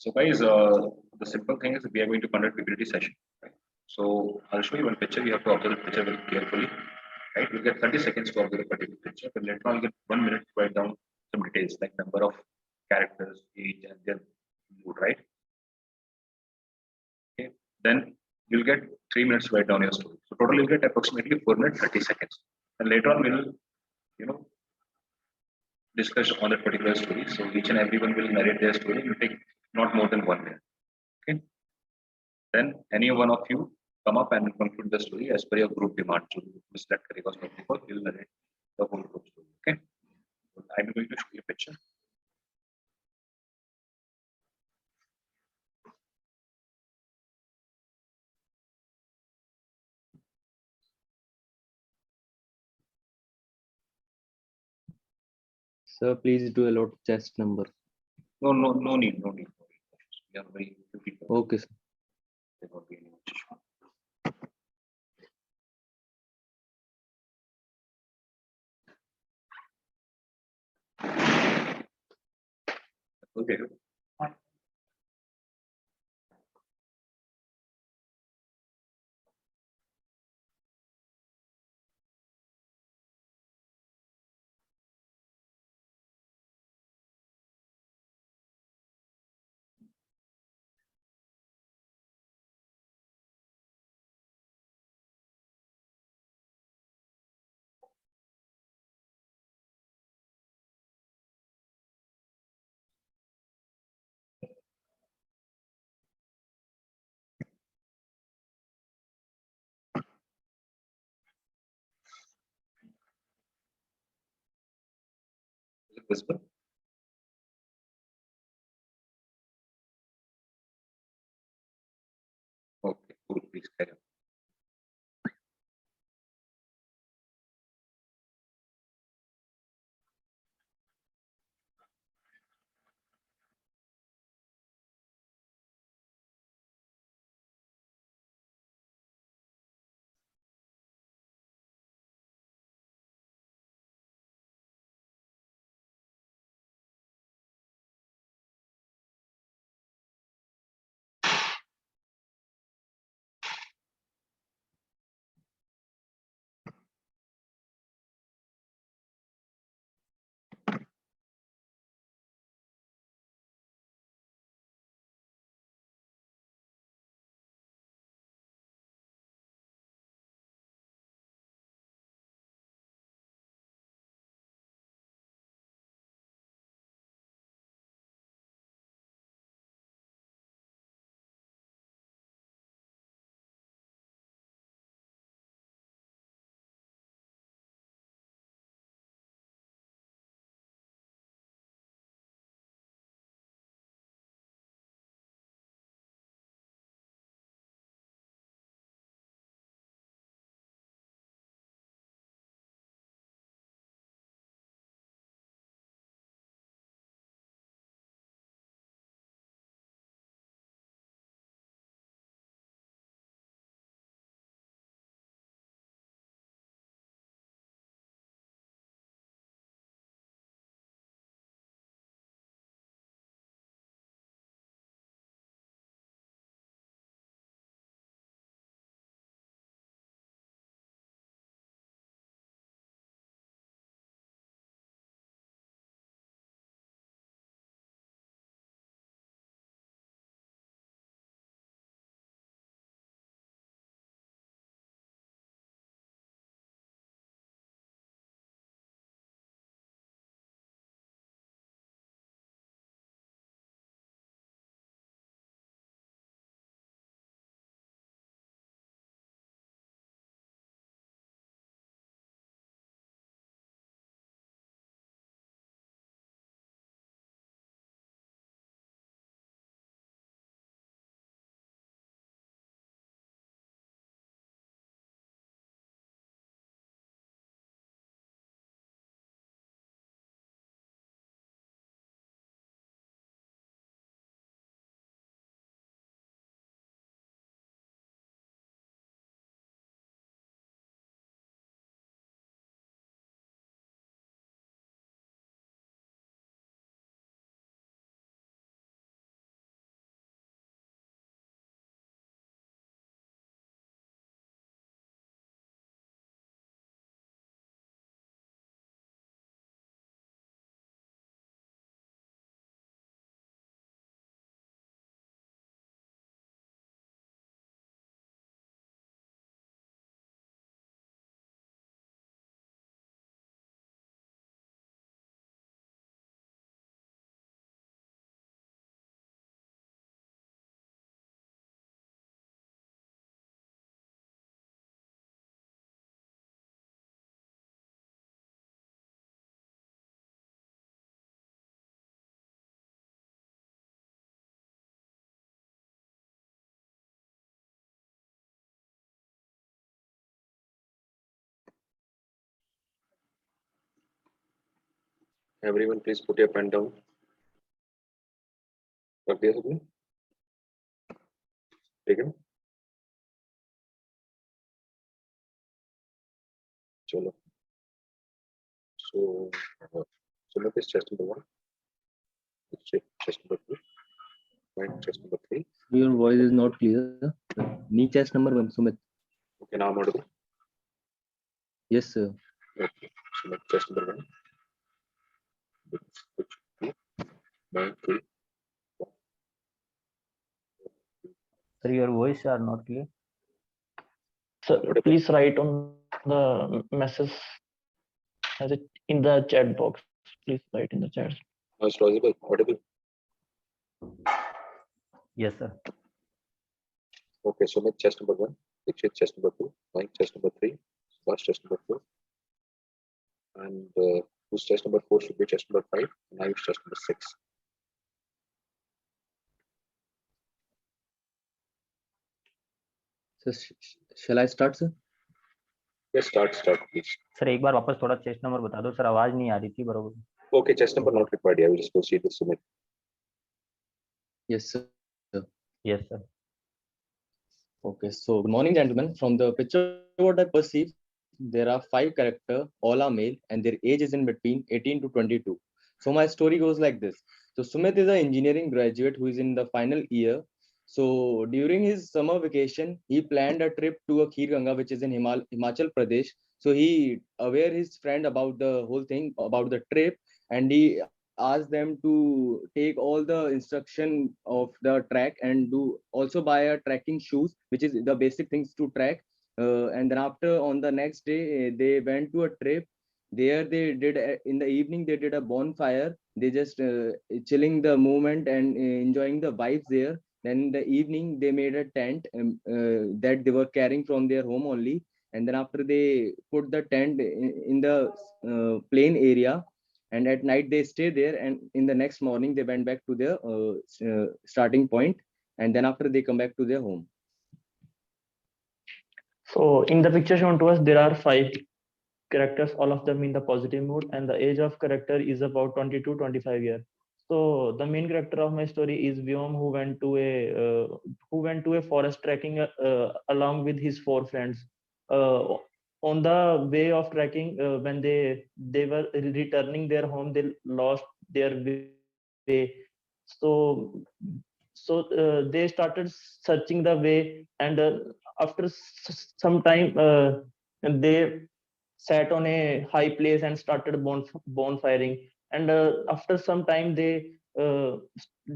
So guys, the simple thing is we are going to conduct PPT session. Right? So I'll show you one picture. You have to observe the picture very carefully. Right? You'll get 30 seconds to observe a particular picture, but later on you get 1 minute to write down some details like number of characters, age, and their mood. Right? Okay. Then you'll get 3 minutes to write down your story. So total you'll get approximately 4 minutes 30 seconds. And later on we'll, you know, discuss on that particular story. So each and everyone will narrate their story. It will take not more than 1 minute. Okay. Then any one of you come up and conclude the story as per your group demand. So select Karika's topic or will narrate the whole group story. Okay. So I'm going to show you a picture. Sir, please do allot chest number. No need. We are very few people. Okay, sir. There won't be any issue. Okay. Is it visible? Okay, cool. Please carry on. Everyone, please put your pen down. रख दिया सबने? ठीक है? चलो. So, look at chest number 1. Chest number 2. Right, chest number 3. Your voice is not clear. Knee chest number one, Sumit. Okay, now I'm audible. Yes, sir. Okay, so look chest number 1. 2, 9, 3. Sir, your voice are not clear. Sir, Audible. please write on the message as it in the chat box. Please write in the chat. Now it's audible. Audible. Yes, sir. Okay, so make chest number 1, Dikshit chest number 2, Mike chest number 3, Subhash chest number 4, and whose chest number 4 should be chest number 5, and Ayush chest number 6. So, shall I start, sir? Yes, start, please. Sir एक बार वापस थोड़ा chest number बता दो sir, आवाज नहीं आ रही थी बरोबर. Okay, chest number not required. I will just proceed with Sumit. Yes, sir. Yes, sir. Okay, so good morning, gentlemen. From the picture, what I perceive, there are 5 characters, all are male, and their age is in between 18 to 22. So my story goes like this. So Sumit is an engineering graduate who is in the final year. So during his summer vacation, he planned a trip to a Kheer Ganga, which is in Himachal Pradesh. So he aware his friend about the whole thing, about the trip, and he asked them to take all the instruction of the track and do also buy a trekking shoes, which is the basic things to track. And then after on the next day, they went to a trip. There they did in the evening they did a bonfire. They just chilling the moment and enjoying the vibes there. Then in the evening they made a tent that they were carrying from their home only. And then after they put the tent in the plain area, and at night they stay there, and in the next morning they went back to their starting point, and then after they come back to their home. So in the picture shown to us, there are 5 characters, all of them in the positive mood, and the age of character is about 20 to 25 years. So the main character of my story is Vyom, who went to a forest trekking along with his 4 friends. On the way of trekking, when they were returning their home, they lost their way. So they started searching the way, and after some time, they sat on a high place and started bonfiring. And after some time, they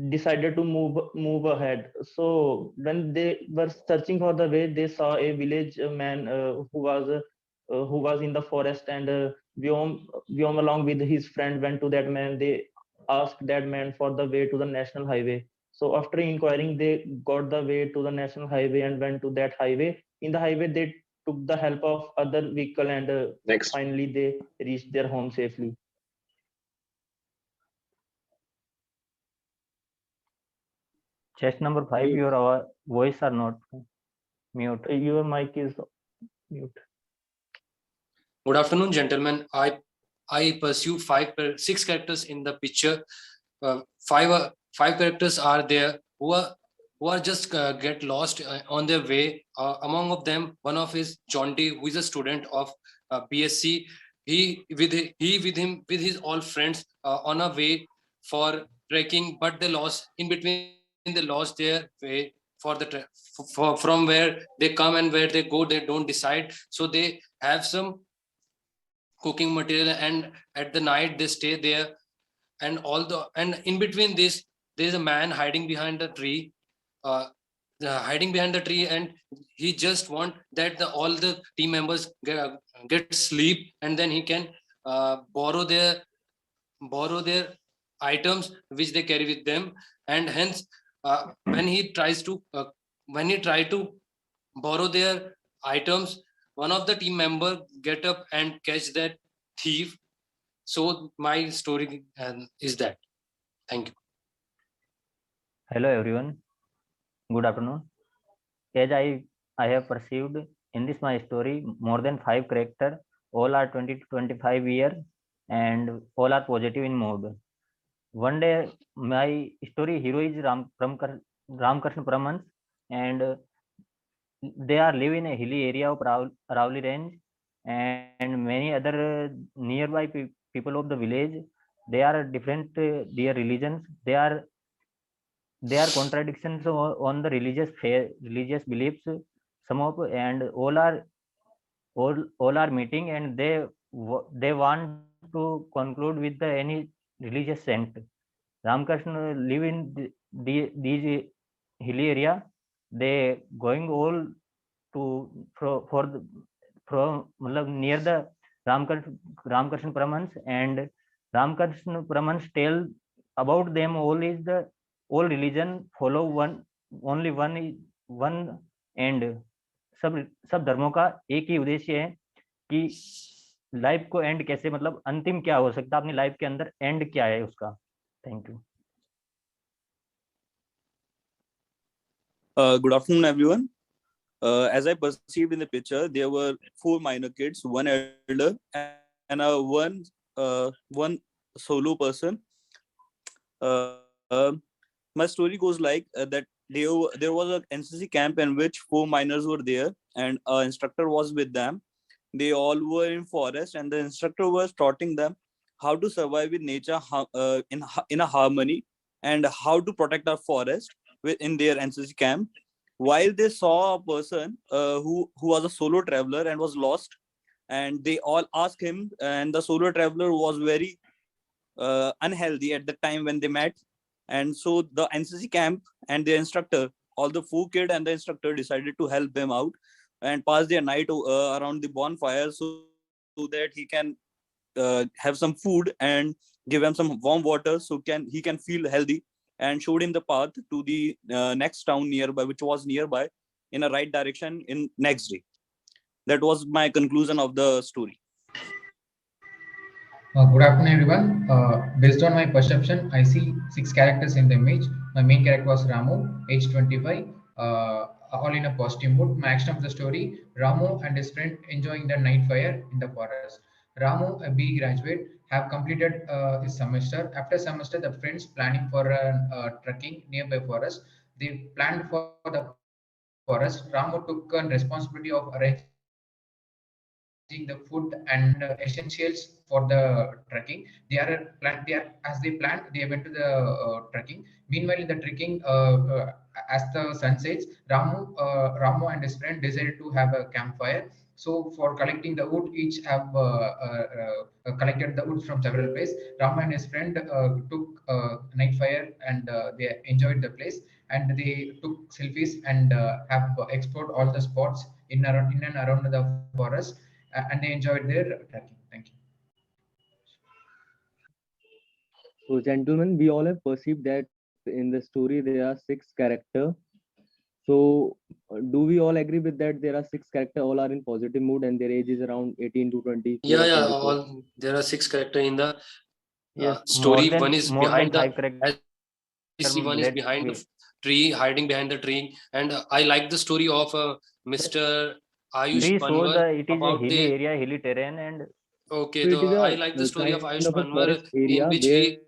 decided to move ahead. So when they were searching for the way, they saw a village man who was in the forest, and Vyom along with his friend went to that man. They asked that man for the way to the national highway. So after inquiring, they got the way to the national highway and went to that highway. In the highway, they took the help of other vehicle, and Next. finally they reached their home safely. Chest number 5, your voice are not mute. Your mic is mute. Good afternoon, gentlemen. I pursue 6 characters in the picture. Five characters are there who are just get lost on their way. Among of them, one of is John D, who is a student of BSc. He with his all friends on a way for trekking, but they lost in between. They lost their way for the from where they come and where they go. They don't decide, so they have some cooking material, and at the night they stay there. And and in between this, there is a man hiding behind the tree, and he just want that all the team members get sleep, and then he can borrow their items which they carry with them. And hence, when he try to borrow their items, one of the team member get up and catch that thief. So my story is that. Thank you. Hello everyone, good afternoon. As I have perceived in this my story, more than 5 characters, all are 20 to 25 years, and all are positive in mood. One day, my story hero is Ramkrishna Paramhans, and they are live in a hilly area of Aravalli range, and many other nearby people of the village. They are different their religions. They are contradictions on the religious beliefs. Some of and all are meeting, and they want to conclude with any religious saint. Ramakrishna live in these hilly area. They going all to for the from near the Ramkrishna Paramhans, and Ramkrishna Paramhans tell about them all is the all religion follow only one end. सब धर्मों का एक ही उद्देश्य है कि life को and कैसे अंतिम क्या हो सकता है अपनी लाइफ के अंदर एंड क्या है उसका. Thank you. Good afternoon, everyone. As I perceived in the picture, there were 4 minor kids, one elder, and one solo person. My story goes like that. There was an NCC camp in which 4 minors were there, and an instructor was with them. They all were in forest, and the instructor was taughting them how to survive with nature in a harmony, and how to protect our forest in their NCC camp. While they saw a person who was a solo traveler and was lost, and they all asked him, and the solo traveler was very unhealthy at the time when they met. And so the NCC camp and the instructor, all the 4 kids and the instructor, decided to help them out and pass their night around the bonfire, so that he can have some food and give him some warm water, so he can feel healthy, and showed him the path to the next town nearby, which was nearby, in a right direction in next day. That was my conclusion of the story. Good afternoon, everyone. Based on my perception, I see 6 characters in the image. My main character was Ramu, age 25, all in a positive mood. My action of the story: Ramu and his friend enjoying the night fire in the forest. Ramu, a BE graduate, have completed his semester. After semester, the friends planning for trekking nearby forest. They planned for the forest. Ramu took on responsibility of arranging the food and essentials for the trekking. As they planned, they went to the trekking. Meanwhile, in the trekking, as the sun sets, Ramu and his friend decided to have a campfire. So for collecting the wood, each have collected the wood from several places. Ramu and his friend took night fire, and they enjoyed the place, and they took selfies and have explored all the spots in and around the forest, and they enjoyed their trekking. Thank you. So, gentlemen, we all have perceived that in the story there are 6 characters. So, do we all agree with that? There are 6 characters, all are in positive mood, and their age is around 18 to 20. Yeah. All there are 6 characters in the story. One is behind the one is behind the tree, hiding behind the tree, and I like the story of Mr. Ayush Panwar. It is a hilly area, hilly terrain, and okay, So I like the story of Ayush Panwar, area in which we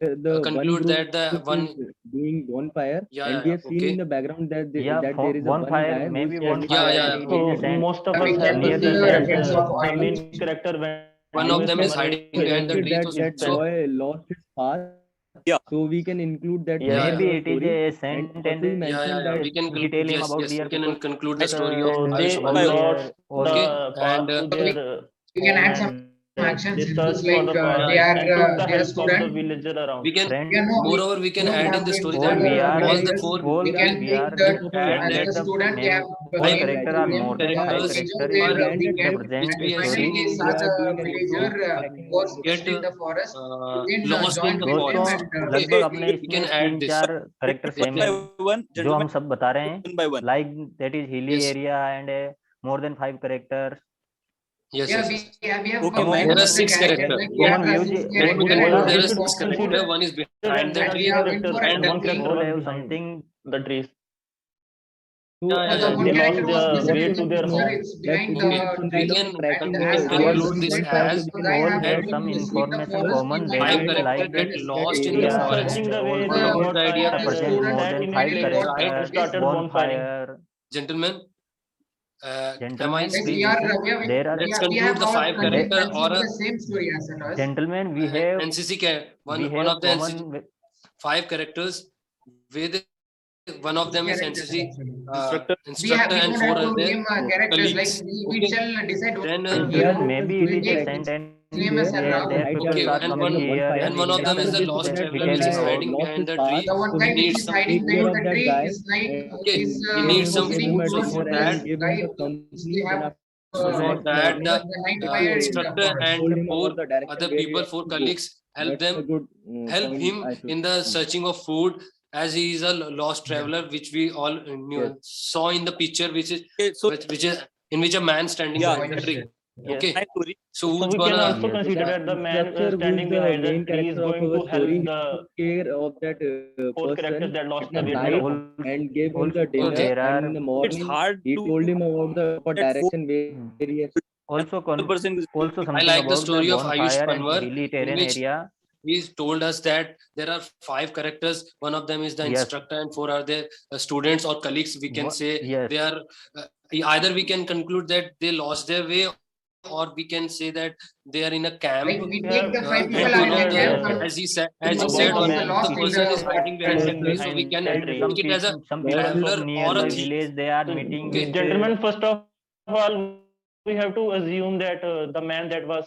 conclude that the one doing bonfire, Yeah, and we yeah, have seen okay. in the background that yeah, that there is a bonfire, guy maybe who is bonfire. Yeah. So most of Yeah, us we have can near see the the sense reference of the oil. main character when One of them is hiding behind the tree. that So boy lost his path. Yeah. So we can include that. Yeah, in maybe our it is story. a And saint, also and we mentioned that we can he tell him yes, about yes, their we can people. conclude the story of so they Ayush Panwar. lost Okay, the path and to their We can add home, some and actions. they It searched is for like the path they and took the are help of the student. villager around. we can Friend, Yeah, no, moreover we can don't add have in the to story install that we are all the villagers. 4 We can we take are that just add as that the the student. They name have all gained character are them, more than 5 characters enjoy characters their and weekend, represent which we a have finally story. they seen saw are the doing a villager trekking was in get in the forest. Then lost in joined the with them forest. and Okay, लगभग अपने we can इसमें add this. 3-4 character Yes, same One है by one, जो gentlemen, हम सब बता रहे हैं, one by one. like that is hilly Yes. area and more than 5 characters. Yes, yeah, yes. we have Okay, common man. There are of the 6 characters. characters. Like we Common have views six More we characters. conclude we there are should 6 consider characters. One is that behind the there are tree. Yeah, three went for characters a and one trekking. character All was have behind something the trees. Yeah, But the yeah, one they character lost was the missing way in to the their picture. home. It's behind Okay, the we trees. can tracking As the Ayush conclude this said, as the guy all had have to some visit the information forest. He common. might They five have look got characters like that get that lost in So the in area forest. searching the way, all they What the was got the idea of the this? represent student more that than made 5 it immediately was characters, okay. started bonfiring. bonfire. Gentlemen, am I Gentlemen, Like we speaking? are, please, there are Let's we have conclude the all five character or considered the same story as it was. gentlemen, NCC one we one have of the NCC common five characters with one of Six them is characters NCC actually. Instructor. instructor We and don't four have to are their name characters. Like colleagues. we Okay, shall decide then one There hero. gentlemen. are Maybe it We people is a take there. sentence. his name as There, Their Rahul. night guy peoples okay, are was and there in coming the here bonfire. and one of and them is After the this lost incident, traveler tell which one is him guy about hiding lost behind his the path. tree. The one He guy which needs is some hiding Take care behind of the that tree guy is like okay. is He gave needs him some proceeding food food. So towards for medicine the and that, gave guy him the which they company. Then have so after for next that, morning, the the night he fire in the instructor forest. and told him four about the direction other where he people, has four to go. colleagues help That's a them, good help point him I should in the see. searching of food, as he is a lost Yeah. traveler, which we all Yes. saw in the picture, Okay, so which is in which a man standing yeah, behind the Ayush tree. said. Yes. Okay, my story. so So who's we can gonna? also Yes. consider The that the man instructor, who is standing the behind the main tree is character of going our to help story, he the took care of that four characters person that lost at the the way to and their night home. and gave him also the dinner. Okay, there And in are the It's morning, hard he to told him about the proper that four direction where hmm, he has. also person is also I something like the about the story of Ayush bonfire and Panwar, hilly in terrain which area. he told us that there are five characters. One of them is the Yes, instructor, and four are the students or colleagues. We can say yes. they are either we can conclude that they lost their way, or we can say that they are in a camp. Like we We take have the five And people one are in of a considered them, camp, Yes, but yes. as he said, one about or the was man the lost in person is the hiding behind the forest. standing tree, so we behind can that And tree. some take it as people, a some There people are traveler from or a nearby thief. village, they are So, meeting Okay, with gentlemen, first of all, we have to assume that the man that was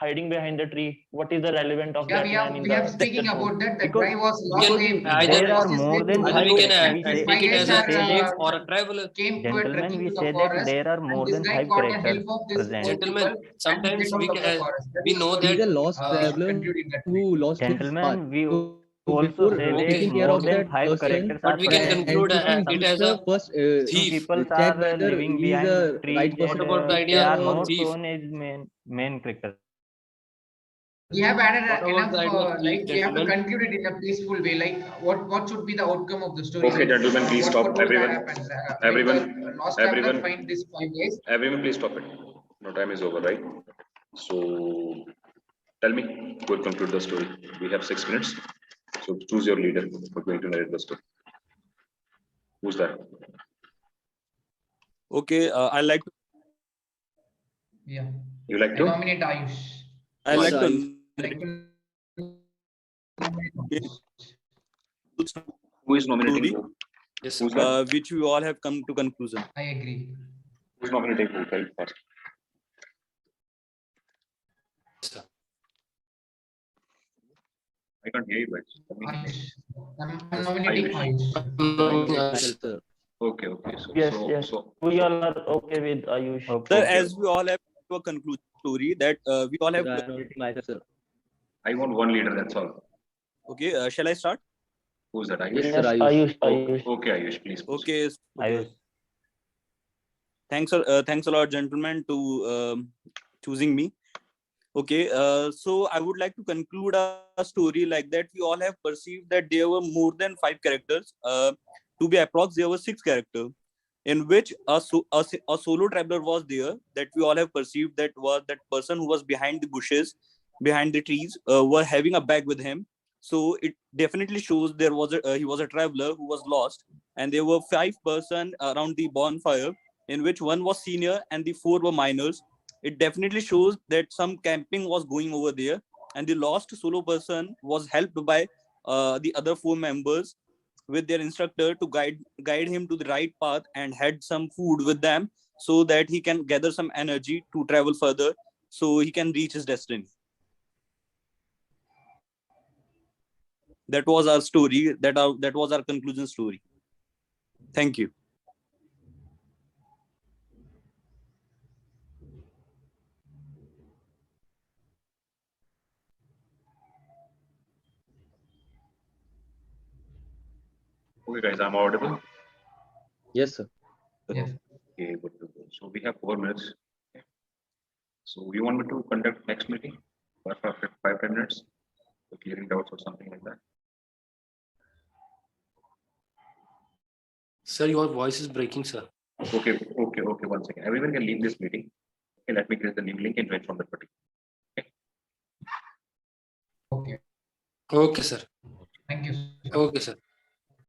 hiding behind the tree, what is the relevant of Yeah, that man in we have the speaking picture home? about that. The because guy was we lost. because can He there either are lost his way more to than either the 5 we can forest. characters. We These say take five it guys as a are thief or a traveler. came to a gentlemen, trekking we to the say that forest, there are and more this than guy 5 got the characters help of these four present. people, Gentlemen, and he sometimes get out of the forest. That we is the know He's story. that a lost uh, We should traveler conclude in that way. who lost his path. Gentlemen, we So also before say that okay, taking care more of okay, than that 5 person, characters but are we can present. conclude NCC Some it as instructor a first some thief. people check are whether living he's behind a trees right What person and about the they idea are of or not thief? shown as main character. We have added What about enough the idea of thief, like we have to gentlemen? conclude it in a peaceful way. Like what should be the outcome of the story? Okay, Like gentlemen, please stop. what will Everyone, happen when the everyone, lost traveler everyone, find these 5 guys? everyone, please stop it. No, time is over, right? So tell me, we'll conclude the story. We have 6 minutes. So choose your leader. We're going to narrate the story. Who's that? Okay, I like to Yeah, You like I to? nominate Ayush. I Why like the to Like to nominate narrate Ayush. Who is nominating story, who? Yes, Who's that? which we all have come to conclusion. I agree. Who's nominating who? Tell me first. sir. I can't hear you guys. Tell me. Ayush. I'm nominating Ayush. Ayush. I nominate Yes. myself, sir. Okay, okay. So, Yes, so, yes. so, We so, all are okay with Ayush. Okay. Sir, okay. as we all have to a conclusion story that we all have. Sir, I nominate myself, sir. I want one leader, that's all. Okay, shall I start? Who's that? Yes, Ayush? sir, Yes, Ayush. Ayush, Okay, Ayush. okay, Ayush, please. Okay, Ayush. thanks a lot, gentlemen, to choosing me. Okay, so I would like to conclude a story like that. We all have perceived that there were more than 5 characters. To be approx, there were 6 characters, in which a solo traveler was there. That we all have perceived that was that person who was behind the bushes, behind the trees, were having a bag with him. So it definitely shows there was he was a traveler who was lost, and there were 5 persons around the bonfire, in which one was senior and the 4 were minors. It definitely shows that some camping was going over there, and the lost solo person was helped by the other 4 members with their instructor to guide him to the right path and had some food with them so that he can gather some energy to travel further so he can reach his destiny. That was our story. That was our conclusion story. Thank you. Okay, guys, I'm audible. Yes, sir. Yes. Okay, good to go. So we have 4 minutes. Okay. So you want me to conduct next meeting for 5 minutes for clearing doubts or something like that? Sir, your voice is breaking, sir. Okay. One second. Everyone can leave this meeting. Okay, let me create the new link and join from the particular. Okay. Okay, sir. Thank you. Okay, sir.